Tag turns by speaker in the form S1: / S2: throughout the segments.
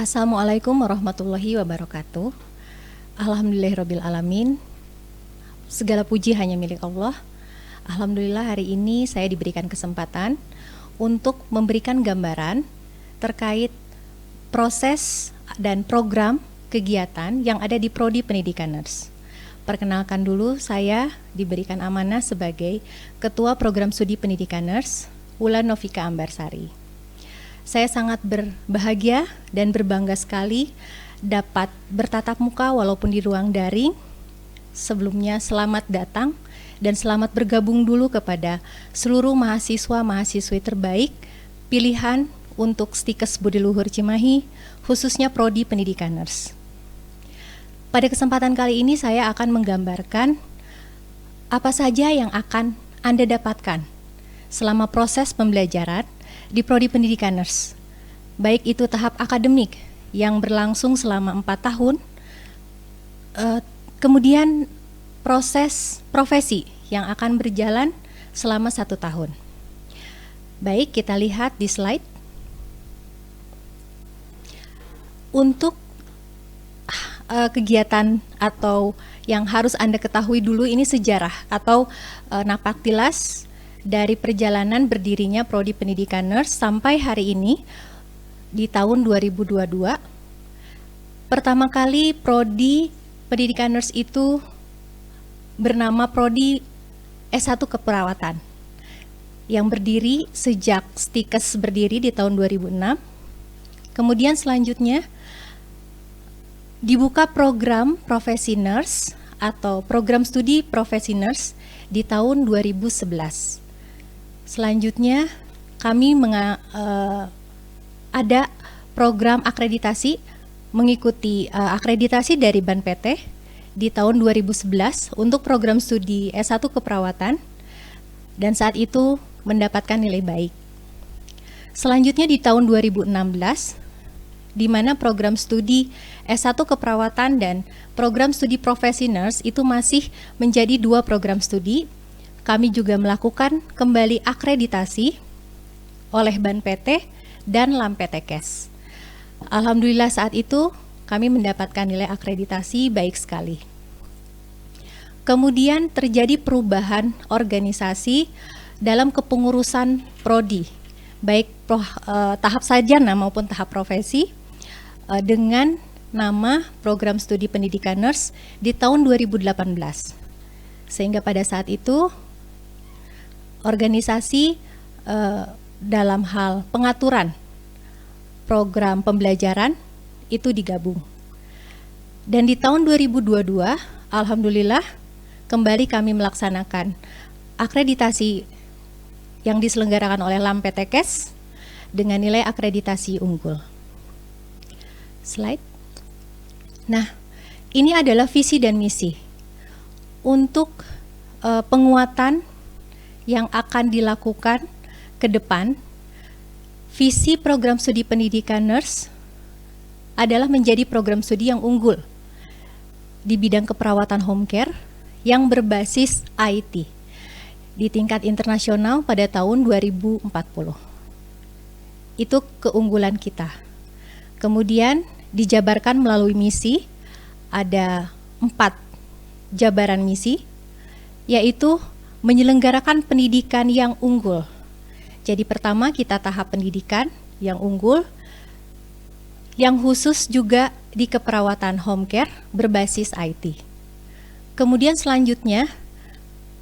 S1: Assalamualaikum warahmatullahi wabarakatuh. Alhamdulillahirrabbilalamin. Segala puji hanya milik Allah. Alhamdulillah hari ini saya diberikan kesempatan untuk memberikan gambaran terkait proses dan program kegiatan yang ada di Prodi Pendidikaners. Perkenalkan dulu, saya diberikan amanah sebagai Ketua Program Studi Pendidikaners, Wulan Novika Ambarsari. Saya sangat berbahagia dan berbangga sekali dapat bertatap muka walaupun di ruang daring. Sebelumnya selamat datang dan selamat bergabung dulu kepada seluruh mahasiswa-mahasiswi terbaik pilihan untuk Stikes Budi Luhur Cimahi, khususnya Prodi Pendidikaners. Pada kesempatan kali ini saya akan menggambarkan apa saja yang akan Anda dapatkan selama proses pembelajaran di Prodi Pendidikaners, baik itu tahap akademik yang berlangsung selama 4 tahun, kemudian proses profesi yang akan berjalan selama 1 tahun. Baik, kita lihat di slide. Untuk kegiatan atau yang harus Anda ketahui dulu, ini sejarah atau napaktilas dari perjalanan berdirinya Prodi Pendidikaners sampai hari ini di tahun 2022. Pertama kali Prodi Pendidikaners itu bernama Prodi S1 Keperawatan yang berdiri sejak Stikes berdiri di tahun 2006. Kemudian selanjutnya dibuka program Profesi Nurse atau program studi Profesi Nurse di tahun 2011. Selanjutnya kami ada program akreditasi, mengikuti akreditasi dari Ban PT di tahun 2011 untuk program studi S1 Keperawatan dan saat itu mendapatkan nilai baik. Selanjutnya di tahun 2016 di mana program studi S1 Keperawatan dan program studi Profesi Nurse itu masih menjadi 2 program studi. Kami juga melakukan kembali akreditasi oleh Ban PT dan LAMPTKes. Alhamdulillah saat itu kami mendapatkan nilai akreditasi baik sekali. Kemudian terjadi perubahan organisasi dalam kepengurusan prodi, baik tahap sarjana maupun tahap profesi, dengan nama Program Studi Pendidikaners di tahun 2018. Sehingga pada saat itu organisasi dalam hal pengaturan program pembelajaran itu digabung. Dan di tahun 2022, alhamdulillah kembali kami melaksanakan akreditasi yang diselenggarakan oleh LAMPTKes dengan nilai akreditasi unggul. Slide. Nah, ini adalah visi dan misi untuk penguatan yang akan dilakukan ke depan. Visi program studi Pendidikaners adalah menjadi program studi yang unggul di bidang keperawatan home care yang berbasis IT di tingkat internasional pada tahun 2040. Itu keunggulan kita. Kemudian dijabarkan melalui misi, ada 4 jabaran misi, yaitu menyelenggarakan pendidikan yang unggul. Jadi pertama kita tahap pendidikan yang unggul, yang khusus juga di keperawatan home care berbasis IT. Kemudian selanjutnya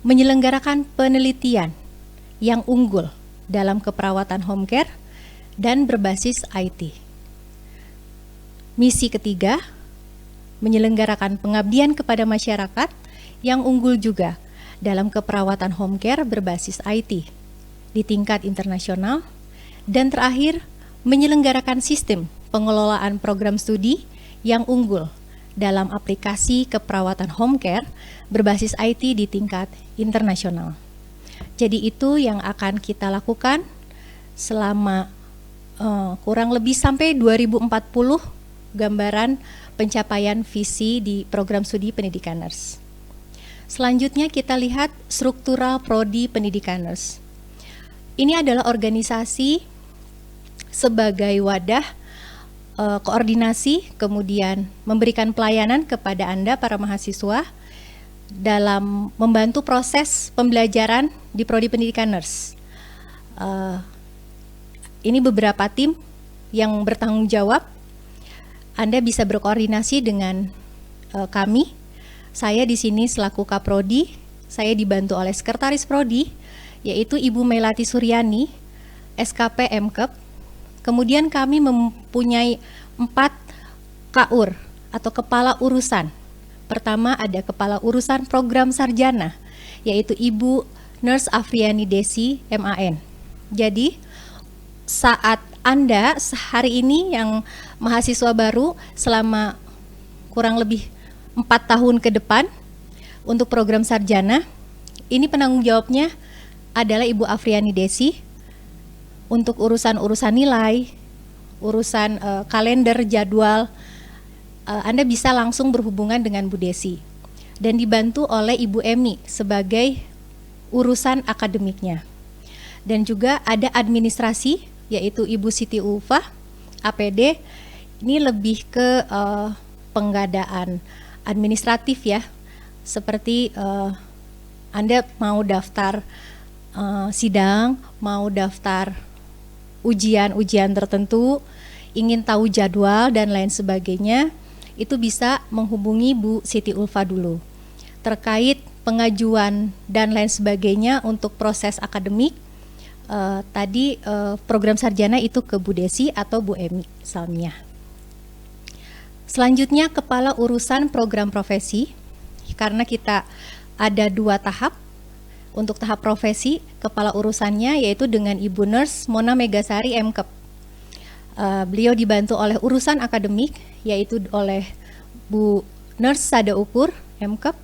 S1: menyelenggarakan penelitian yang unggul dalam keperawatan home care dan berbasis IT. Misi ketiga, menyelenggarakan pengabdian kepada masyarakat yang unggul juga dalam keperawatan home care berbasis IT di tingkat internasional. Dan terakhir, menyelenggarakan sistem pengelolaan program studi yang unggul dalam aplikasi keperawatan home care berbasis IT di tingkat internasional. Jadi itu yang akan kita lakukan selama kurang lebih sampai 2040, gambaran pencapaian visi di program studi Pendidikaners. Selanjutnya kita lihat struktural Prodi Pendidikaners. Ini adalah organisasi sebagai wadah koordinasi, kemudian memberikan pelayanan kepada Anda para mahasiswa dalam membantu proses pembelajaran di Prodi Pendidikan Nurse. Ini beberapa tim yang bertanggung jawab. Anda bisa berkoordinasi dengan kami. Saya di sini selaku Kaprodi, saya dibantu oleh Sekretaris Prodi, yaitu Ibu Melati Suryani, SKP MKep. Kemudian kami mempunyai 4 KUR atau Kepala Urusan. Pertama ada Kepala Urusan Program Sarjana, yaitu Ibu Nurse Afriani Desi, MAN. Jadi saat Anda hari ini yang mahasiswa baru selama kurang lebih 4 tahun ke depan untuk program sarjana, ini penanggung jawabnya adalah Ibu Afriani Desi untuk urusan-urusan nilai, urusan kalender, jadwal. Anda bisa langsung berhubungan dengan Bu Desi dan dibantu oleh Ibu Emi sebagai urusan akademiknya. Dan juga ada administrasi, yaitu Ibu Siti Ulfah, APD. Ini lebih ke penggadaan administratif ya, seperti Anda mau daftar sidang, mau daftar ujian-ujian tertentu, ingin tahu jadwal dan lain sebagainya, itu bisa menghubungi Bu Siti Ulfah dulu. Terkait pengajuan dan lain sebagainya untuk proses akademik, tadi program sarjana itu ke Bu Desi atau Bu Emi Salmiah. Selanjutnya Kepala Urusan Program Profesi, karena kita ada 2 tahap. Untuk tahap profesi, kepala urusannya yaitu dengan Ibu Nurse Mona Megasari MKep. Beliau dibantu oleh urusan akademik, yaitu oleh Bu Nurse Sada Ukur MKep,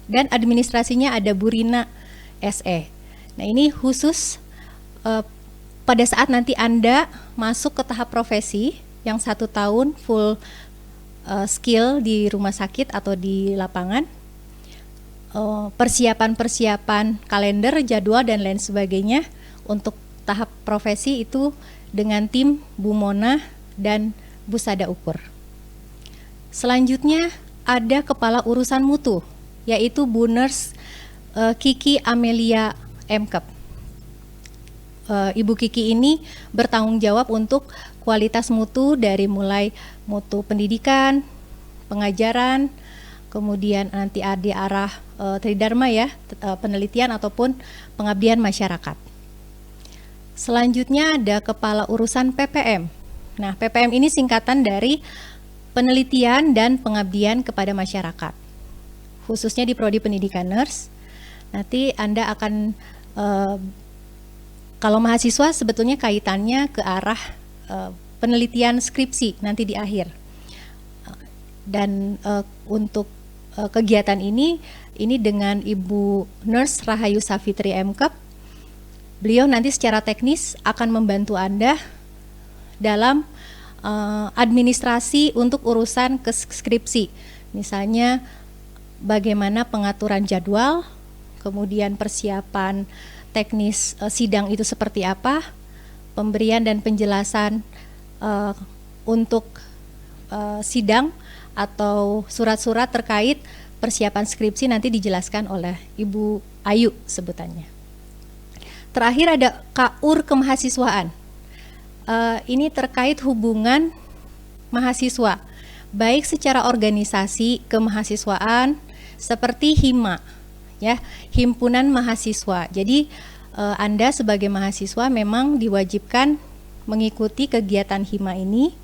S1: dan administrasinya ada Bu Rina SE. Nah ini khusus pada saat nanti Anda masuk ke tahap profesi yang 1 tahun full skill di rumah sakit atau di lapangan, persiapan-persiapan kalender, jadwal dan lain sebagainya untuk tahap profesi itu dengan tim Bu Mona dan Bu Sada Ukur. Selanjutnya ada Kepala Urusan Mutu, yaitu Bu Nurse Kiki Amelia MKep. Ibu Kiki ini bertanggung jawab untuk kualitas mutu dari mulai mutu pendidikan, pengajaran, kemudian nanti di arah tridharma ya, penelitian ataupun pengabdian masyarakat. Selanjutnya ada Kepala Urusan PPM. Nah, PPM ini singkatan dari penelitian dan pengabdian kepada masyarakat. Khususnya di Prodi Pendidikan Nurse. Nanti Anda akan kalau mahasiswa sebetulnya kaitannya ke arah penelitian skripsi nanti di akhir. Dan untuk kegiatan ini dengan Ibu Nurse Rahayu Safitri MKep, beliau nanti secara teknis akan membantu Anda dalam administrasi untuk urusan skripsi. Misalnya bagaimana pengaturan jadwal, kemudian persiapan teknis sidang itu seperti apa, pemberian dan penjelasan untuk sidang atau surat-surat terkait persiapan skripsi nanti dijelaskan oleh Ibu Ayu sebutannya. Terakhir ada KUR Kemahasiswaan. Ini terkait hubungan mahasiswa, baik secara organisasi kemahasiswaan seperti HIMA, ya, Himpunan Mahasiswa. Jadi Anda sebagai mahasiswa memang diwajibkan mengikuti kegiatan HIMA ini.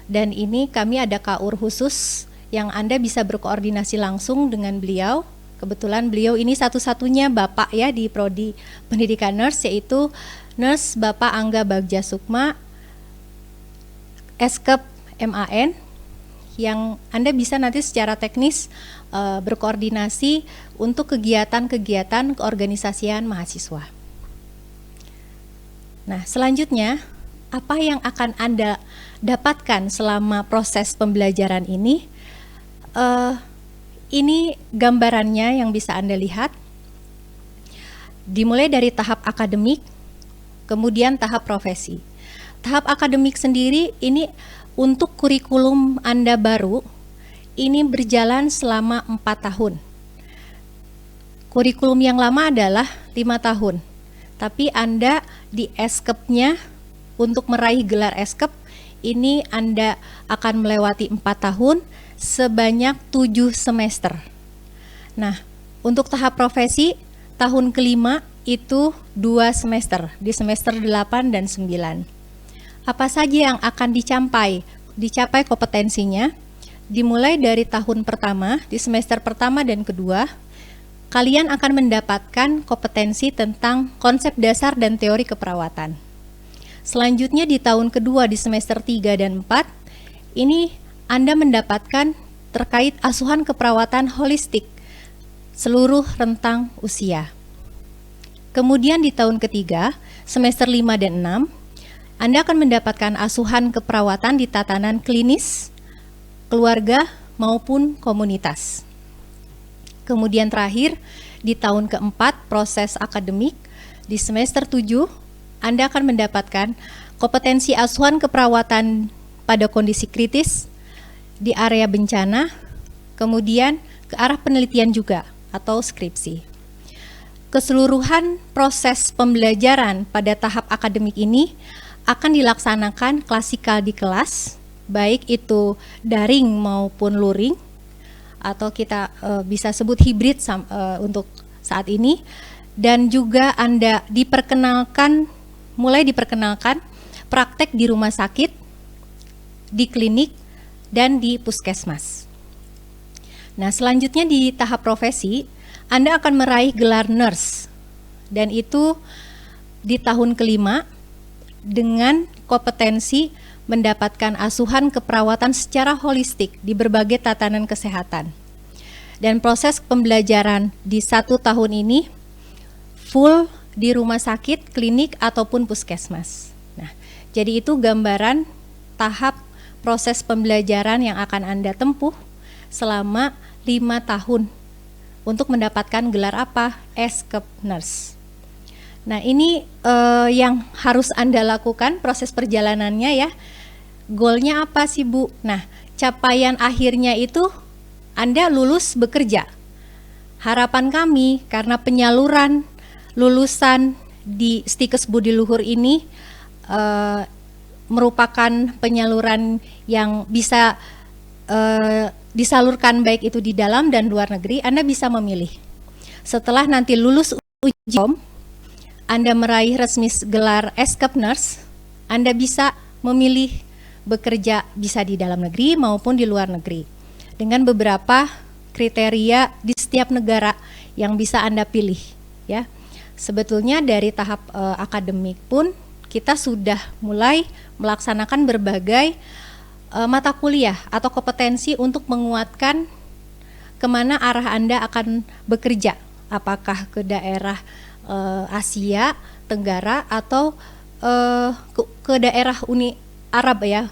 S1: Dan ini kami ada KUR khusus yang Anda bisa berkoordinasi langsung dengan beliau. Kebetulan beliau ini satu-satunya Bapak ya di Prodi Pendidikan Nurse, yaitu Nurse Bapak Angga Bagja Sukma, SKep MAN, yang Anda bisa nanti secara teknis berkoordinasi untuk kegiatan-kegiatan keorganisasian mahasiswa. Nah, selanjutnya apa yang akan Anda dapatkan selama proses pembelajaran ini? Ini gambarannya yang bisa Anda lihat. Dimulai dari tahap akademik, kemudian tahap profesi. Tahap akademik sendiri ini untuk kurikulum Anda baru, ini berjalan selama 4 tahun. Kurikulum yang lama adalah 5 tahun, tapi Anda di eskepnya untuk meraih gelar eskep, ini Anda akan melewati 4 tahun sebanyak 7 semester. Nah, untuk tahap profesi, tahun kelima itu 2 semester, di semester 8 dan 9. Apa saja yang akan dicapai kompetensinya, dimulai dari tahun pertama, di semester pertama dan kedua, kalian akan mendapatkan kompetensi tentang konsep dasar dan teori keperawatan. Selanjutnya di tahun kedua di semester 3 dan 4, ini Anda mendapatkan terkait asuhan keperawatan holistik seluruh rentang usia. Kemudian di tahun ketiga, semester 5 dan 6, Anda akan mendapatkan asuhan keperawatan di tatanan klinis, keluarga maupun komunitas. Kemudian terakhir, di tahun keempat proses akademik, di semester 7, Anda akan mendapatkan kompetensi asuhan keperawatan pada kondisi kritis, di area bencana, kemudian ke arah penelitian juga, atau skripsi. Keseluruhan proses pembelajaran pada tahap akademik ini akan dilaksanakan klasikal di kelas, baik itu daring maupun luring, atau kita bisa sebut hibrid untuk saat ini, dan juga Anda mulai diperkenalkan praktek di rumah sakit, di klinik, dan di puskesmas. Nah, selanjutnya di tahap profesi, Anda akan meraih gelar nurse, dan itu di tahun kelima dengan kompetensi mendapatkan asuhan keperawatan secara holistik di berbagai tatanan kesehatan. Dan proses pembelajaran di 1 tahun ini full di rumah sakit, klinik, ataupun puskesmas. Nah, jadi itu gambaran tahap proses pembelajaran yang akan Anda tempuh selama 5 tahun untuk mendapatkan gelar apa? Eskep Nurse. Nah, ini yang harus Anda lakukan proses perjalanannya ya. Goalnya apa sih Bu? Nah, capaian akhirnya itu Anda lulus bekerja. Harapan kami karena penyaluran lulusan di Stikes Budi Luhur ini merupakan penyaluran yang bisa disalurkan baik itu di dalam dan luar negeri, Anda bisa memilih. Setelah nanti lulus uji Anda meraih resmi gelar Eskep Nurse, Anda bisa memilih bekerja bisa di dalam negeri maupun di luar negeri dengan beberapa kriteria di setiap negara yang bisa Anda pilih ya. Sebetulnya dari tahap akademik pun kita sudah mulai melaksanakan berbagai mata kuliah atau kompetensi untuk menguatkan kemana arah Anda akan bekerja, apakah ke daerah Asia Tenggara atau ke daerah Uni Arab ya,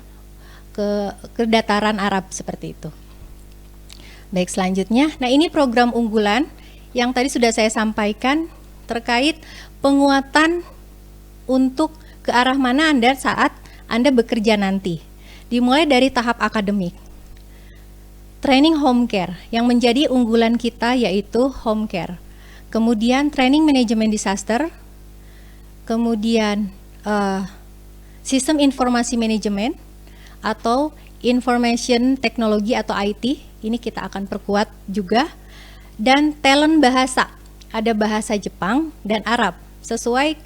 S1: ke dataran Arab seperti itu. Baik, selanjutnya, nah ini program unggulan yang tadi sudah saya sampaikan terkait penguatan untuk ke arah mana Anda saat Anda bekerja nanti. Dimulai dari tahap akademik. Training home care yang menjadi unggulan kita yaitu home care. Kemudian training manajemen disaster, kemudian sistem informasi manajemen atau information technology atau IT, ini kita akan perkuat juga, dan talent bahasa, ada bahasa Jepang dan Arab, sesuai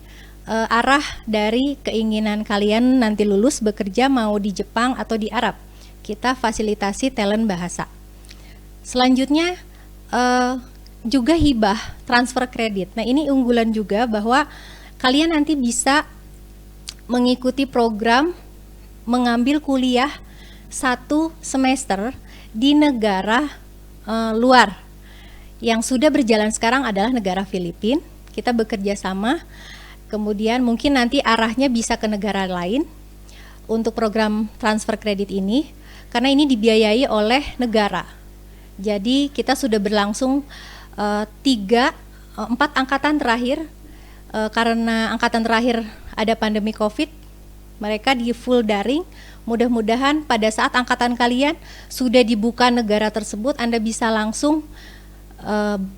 S1: arah dari keinginan kalian nanti lulus bekerja mau di Jepang atau di Arab, kita fasilitasi talent bahasa. Selanjutnya juga hibah transfer kredit. Nah, ini unggulan juga bahwa kalian nanti bisa mengikuti program mengambil kuliah 1 semester di negara luar. Yang sudah berjalan sekarang adalah negara Filipina. Kita bekerja sama, kemudian mungkin nanti arahnya bisa ke negara lain untuk program transfer kredit ini, karena ini dibiayai oleh negara. Jadi kita sudah berlangsung 4 angkatan terakhir, karena angkatan terakhir ada pandemi COVID, mereka di full daring mudah-mudahan pada saat angkatan kalian sudah dibuka negara tersebut, Anda bisa langsung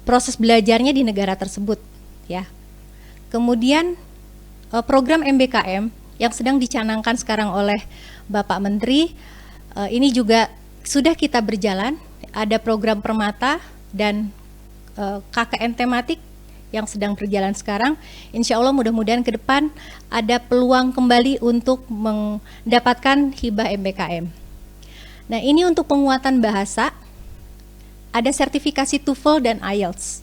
S1: proses belajarnya di negara tersebut, ya. Kemudian program MBKM yang sedang dicanangkan sekarang oleh Bapak Menteri, ini juga sudah kita berjalan, ada program Permata dan KKN tematik yang sedang berjalan sekarang. Insya Allah mudah-mudahan ke depan ada peluang kembali untuk mendapatkan hibah MBKM. Nah, ini untuk penguatan bahasa, ada sertifikasi TOEFL dan IELTS,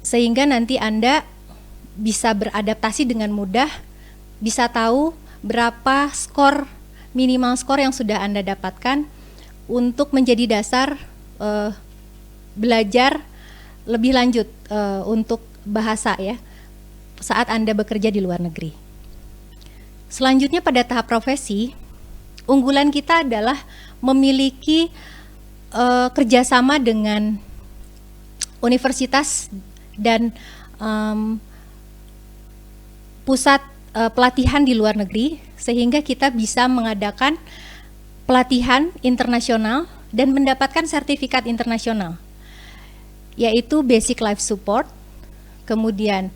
S1: sehingga nanti Anda bisa beradaptasi dengan mudah, bisa tahu berapa skor, minimal skor yang sudah Anda dapatkan untuk menjadi dasar belajar lebih lanjut untuk bahasa, ya, saat Anda bekerja di luar negeri. Selanjutnya pada tahap profesi, unggulan kita adalah memiliki kerjasama dengan universitas dan pusat pelatihan di luar negeri, sehingga kita bisa mengadakan pelatihan internasional dan mendapatkan sertifikat internasional, yaitu Basic Life Support, kemudian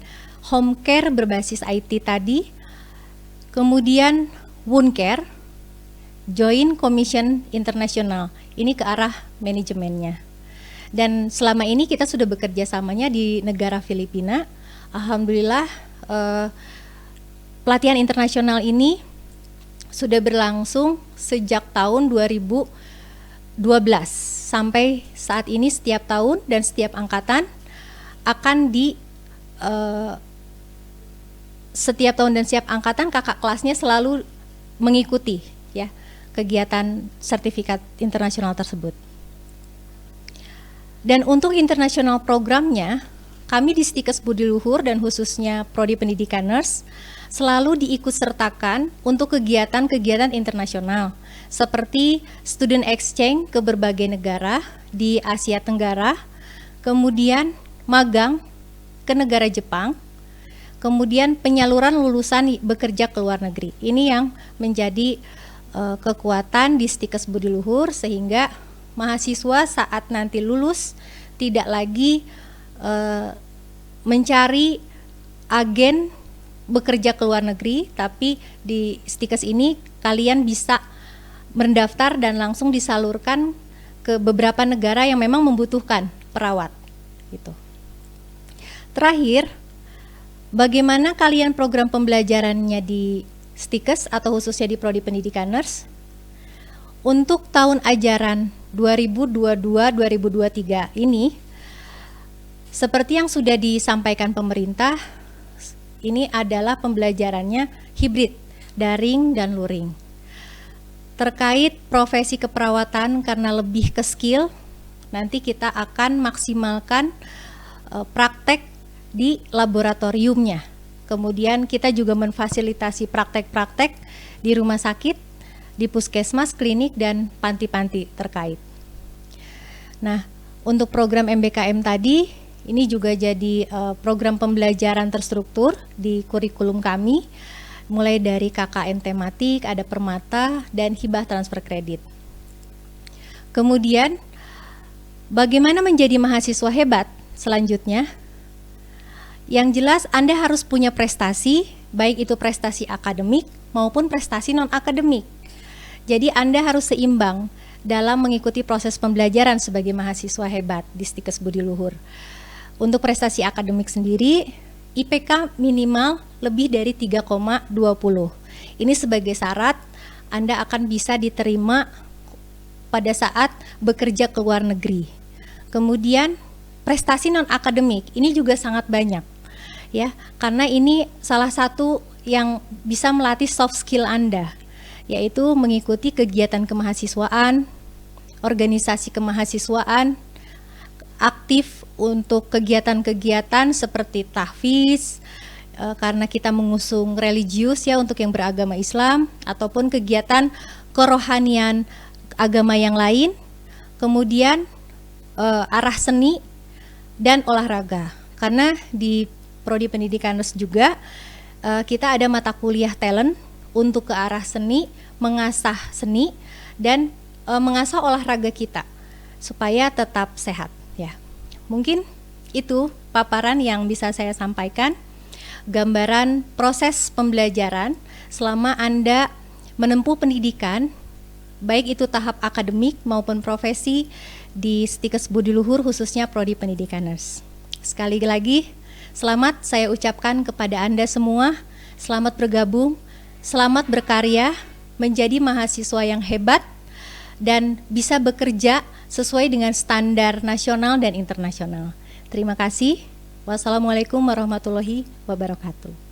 S1: Home Care berbasis IT tadi, kemudian Wound Care, Joint Commission International, ini ke arah manajemennya. Dan selama ini kita sudah bekerja samanya di negara Filipina. Alhamdulillah pelatihan internasional ini sudah berlangsung sejak tahun 2012 sampai saat ini. Setiap tahun dan setiap angkatan akan setiap tahun dan setiap angkatan kakak kelasnya selalu mengikuti, ya, kegiatan sertifikat internasional tersebut. Dan untuk internasional programnya, kami di Stikes Budi Luhur dan khususnya Prodi Pendidikaners selalu diikutsertakan untuk kegiatan-kegiatan internasional seperti student exchange ke berbagai negara di Asia Tenggara, kemudian magang ke negara Jepang, kemudian penyaluran lulusan bekerja ke luar negeri. Ini yang menjadi kekuatan di Stikes Budi Luhur, sehingga mahasiswa saat nanti lulus tidak lagi mencari agen bekerja ke luar negeri, tapi di Stikes ini kalian bisa mendaftar dan langsung disalurkan ke beberapa negara yang memang membutuhkan perawat, gitu. Terakhir, bagaimana kalian program pembelajarannya di Stikes atau khususnya di Prodi Pendidikaners? Untuk tahun ajaran 2022-2023 ini, seperti yang sudah disampaikan pemerintah, ini adalah pembelajarannya hibrid, daring dan luring. Terkait profesi keperawatan karena lebih ke skill, nanti kita akan maksimalkan praktek di laboratoriumnya. Kemudian kita juga memfasilitasi praktek-praktek di rumah sakit, di puskesmas, klinik, dan panti-panti terkait. Nah, untuk program MBKM tadi, ini juga jadi program pembelajaran terstruktur di kurikulum kami, mulai dari KKN tematik, ada Permata, dan hibah transfer kredit. Kemudian, bagaimana menjadi mahasiswa hebat selanjutnya? Yang jelas Anda harus punya prestasi, baik itu prestasi akademik maupun prestasi non-akademik. Jadi Anda harus seimbang dalam mengikuti proses pembelajaran sebagai mahasiswa hebat di Stikes Budi Luhur. Untuk prestasi akademik sendiri, IPK minimal lebih dari 3,20. Ini sebagai syarat Anda akan bisa diterima pada saat bekerja ke luar negeri. Kemudian prestasi non-akademik ini juga sangat banyak, ya, karena ini salah satu yang bisa melatih soft skill Anda, yaitu mengikuti kegiatan kemahasiswaan, organisasi kemahasiswaan, aktif untuk kegiatan-kegiatan seperti tahfiz, karena kita mengusung religius, ya, untuk yang beragama Islam, ataupun kegiatan kerohanian agama yang lain, kemudian arah seni dan olahraga. Karena di Prodi Pendidikaners juga kita ada mata kuliah talent untuk ke arah seni mengasah seni dan mengasah olahraga kita supaya tetap sehat ya. Mungkin itu paparan yang bisa saya sampaikan, gambaran proses pembelajaran selama Anda menempuh pendidikan, baik itu tahap akademik maupun profesi di Stikes Budi Luhur, khususnya Prodi Pendidikaners. Sekali lagi, selamat saya ucapkan kepada Anda semua, selamat bergabung, selamat berkarya, menjadi mahasiswa yang hebat, dan bisa bekerja sesuai dengan standar nasional dan internasional. Terima kasih. Wassalamualaikum warahmatullahi wabarakatuh.